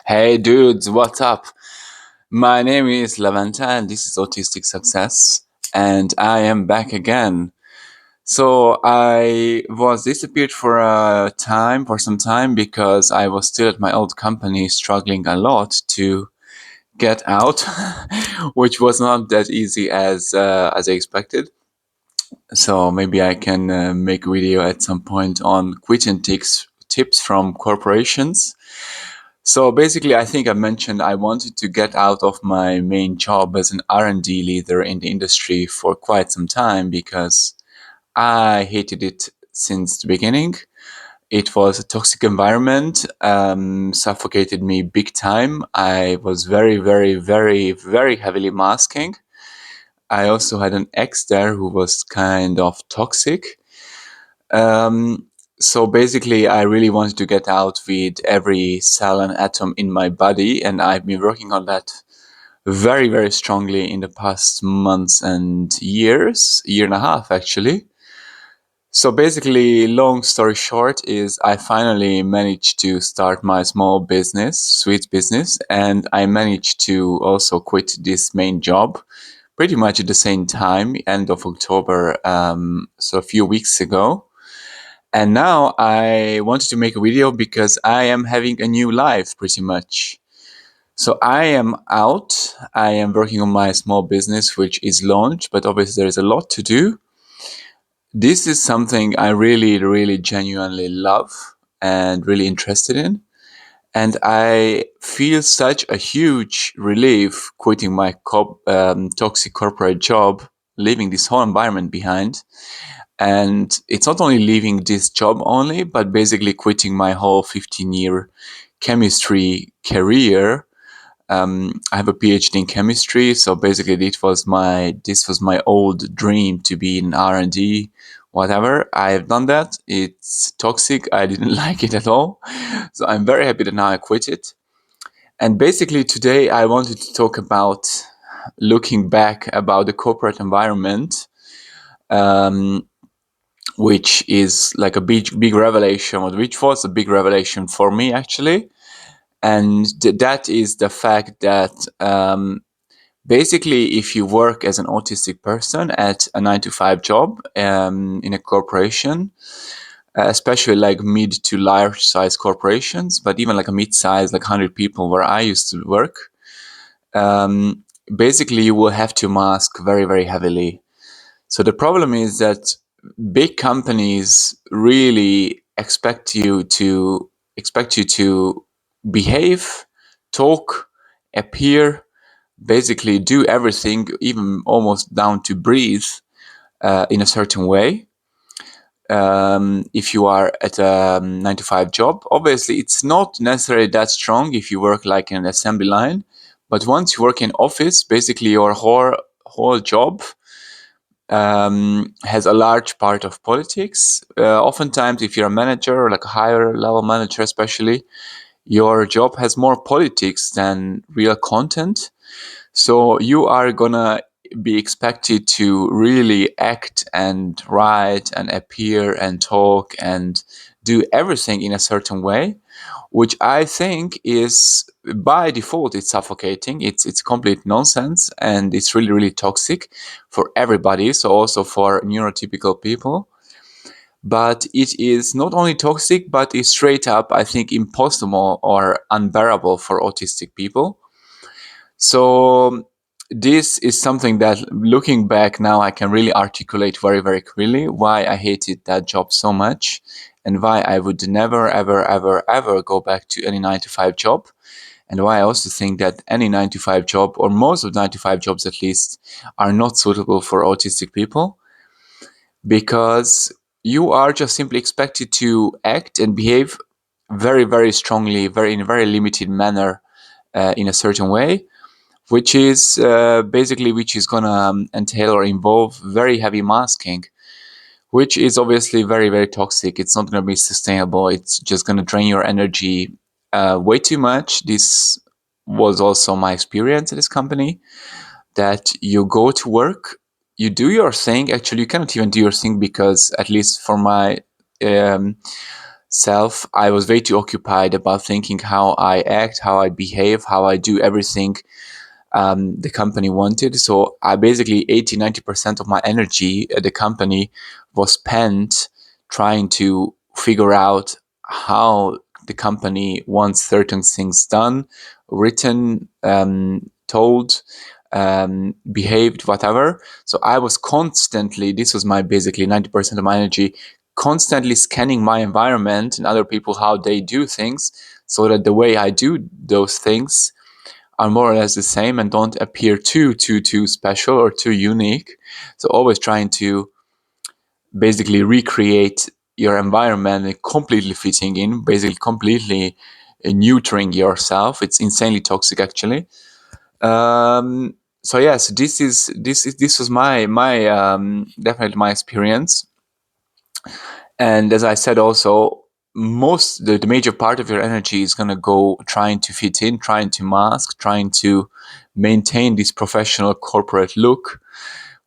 Hey dudes, what's up? My name is Laventa and this is Autistic Success, and I am back again. So I was disappeared for some time because I was still at my old company struggling a lot to get out, which was not that easy as I expected. So maybe I can make a video at some point on quitting tips from corporations. So basically, I think I mentioned I wanted to get out of my main job as an R&D leader in the industry for quite some time because I hated it since the beginning. It was a toxic environment, suffocated me big time. I was very, very, very, very heavily masking. I also had an ex there who was kind of toxic. Um, so basically, I really wanted to get out with every cell and atom in my body, and I've been working on that very, very strongly in the past months and year and a half actually. So basically, long story short, is I finally managed to start my small business, sweets business, and I managed to also quit this main job pretty much at the same time, end of October, so a few weeks ago. And now I wanted to make a video because I am having a new life pretty much. So I am out. I am working on my small business, which is launched, but obviously there is a lot to do. This is something I really, really genuinely love and really interested in. And I feel such a huge relief quitting my toxic corporate job, leaving this whole environment behind. And it's not only leaving this job only, but basically quitting my whole 15-year chemistry career. I have a PhD in chemistry, so basically this was my old dream to be in R&D, whatever. I have done that. It's toxic. I didn't like it at all. So I'm very happy that now I quit it. And basically today I wanted to talk about looking back about the corporate environment. Um, which is like a big revelation, which was a big revelation for me actually. And that is the fact that basically, if you work as an autistic person at a 9 to 5 job in a corporation, especially like mid to large size corporations, but even like a mid size, like 100 people where I used to work, basically you will have to mask very, very heavily. So the problem is that big companies really expect you to behave, talk, appear, basically do everything, even almost down to breathe, in a certain way. If you are at a 9 to 5 job, obviously it's not necessarily that strong if you work like in an assembly line, but once you work in office, basically your whole job has a large part of politics. Oftentimes, if you're a manager, or like a higher level manager, especially, your job has more politics than real content. So you are gonna be expected to really act and write and appear and talk and do everything in a certain way, which I think is by default it's suffocating. It's complete nonsense and it's really, really toxic for everybody. So also for neurotypical people. But it is not only toxic, but it's straight up, I think, impossible or unbearable for autistic people. So this is something that, looking back now, I can really articulate very, very clearly why I hated that job so much and why I would never, ever, ever, ever go back to any 9 to 5 job. And why I also think that any 9 to 5 job, or most of 9 to 5 jobs at least, are not suitable for autistic people, because you are just simply expected to act and behave very, very strongly, in a very limited manner, in a certain way, which is gonna entail or involve very heavy masking, which is obviously very, very toxic. It's not gonna be sustainable. It's just gonna drain your energy way too much. This was also my experience at this company, that you go to work, you do your thing. Actually, you cannot even do your thing because, at least for my um, self, I was way too occupied about thinking how I act, how I behave, how I do everything the company wanted. So I basically 80-90% of my energy at the company was spent trying to figure out how the company wants certain things done, written, told, behaved, whatever. So I was constantly, this was my basically 90% of my energy, constantly scanning my environment and other people, how they do things, so that the way I do those things are more or less the same and don't appear too special or too unique. So always trying to basically recreate your environment and completely fitting in, basically completely neutering yourself. It's insanely toxic, actually. So yeah, so this was my definitely my experience. And as I said, also the major part of your energy is going to go trying to fit in, trying to mask, trying to maintain this professional corporate look,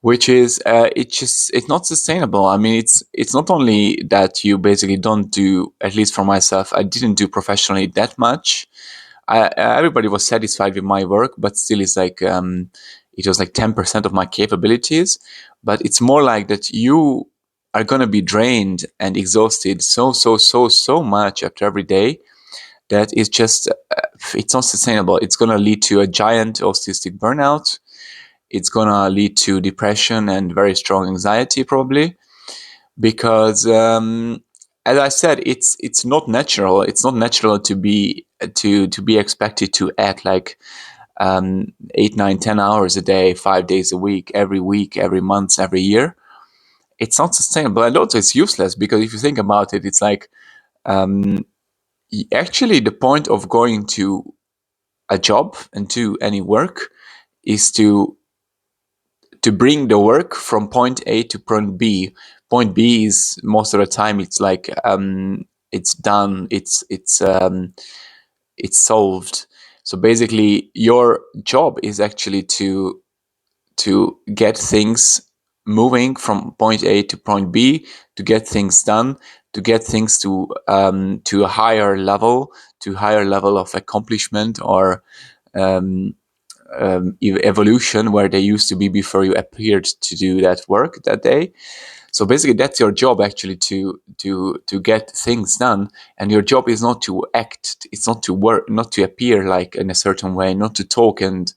which is it's not sustainable. I mean, it's not only that you basically don't do, at least for myself, I didn't do professionally that much. Everybody was satisfied with my work, but still, it's like it was like 10% of my capabilities. But it's more like that you are gonna be drained and exhausted so much after every day that it's just it's not sustainable. It's gonna lead to a giant autistic burnout. It's gonna lead to depression and very strong anxiety, probably, because as I said, it's not natural. It's not natural to be expected to act like 8, 9, 10 hours a day, 5 days a week, every month, every year. It's not sustainable, and also it's useless, because if you think about it, it's like actually the point of going to a job and to any work is to bring the work from point A to point B. Point B is most of the time it's like it's done, it's solved. So basically, your job is actually to get things moving from point A to point B, to get things done, to get things to a higher level, of accomplishment or evolution where they used to be before you appeared to do that work that day. So basically, that's your job, actually, to get things done. And your job is not to act, it's not to work, not to appear like in a certain way, not to talk and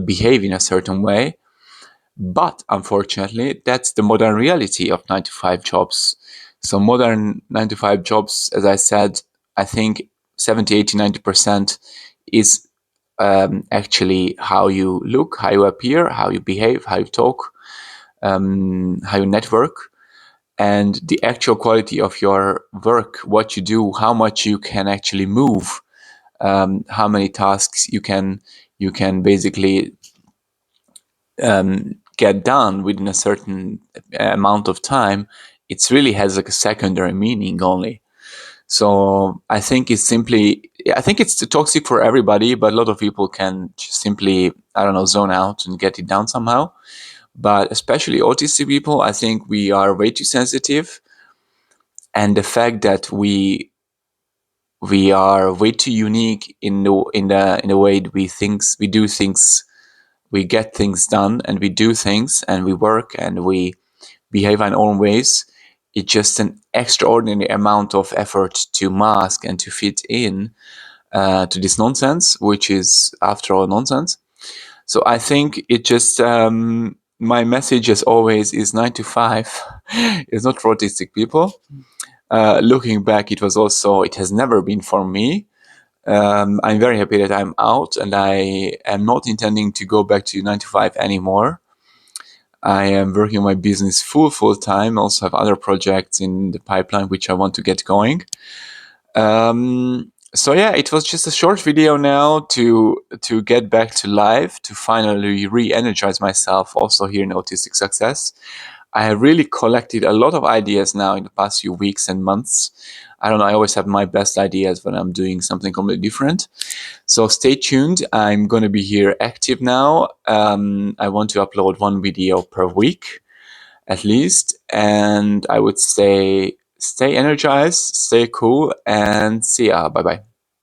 behave in a certain way. But unfortunately, that's the modern reality of 9 to 5 jobs. So modern 9 to 5 jobs, as I said, I think 70, 80, 90% is actually how you look, how you appear, how you behave, how you talk, how you network, and the actual quality of your work, what you do, how much you can actually move, how many tasks you can basically get done within a certain amount of time. It really has like a secondary meaning only. So I think it's toxic for everybody, but a lot of people can just simply, I don't know, zone out and get it down somehow. But especially autistic people, I think we are way too sensitive, and the fact that we are way too unique in the way we do things, we get things done, and we do things, and we work, and we behave in our own ways. It's just an extraordinary amount of effort to mask and to fit in to this nonsense, which is, after all, nonsense. So I think it just, my message, as always, is 9 to 5 is not for autistic people. Looking back, it has never been for me. I'm very happy that I'm out, and I am not intending to go back to 9 to 5 anymore. I am working on my business full time. Also have other projects in the pipeline which I want to get going. So yeah, it was just a short video now to get back to life, to finally re-energize myself also here in Autistic Success. I have really collected a lot of ideas now in the past few weeks and months. I don't know, I always have my best ideas when I'm doing something completely different. So stay tuned. I'm going to be here active now. I want to upload one video per week at least. And I would say stay energized, stay cool, and see ya. Bye bye.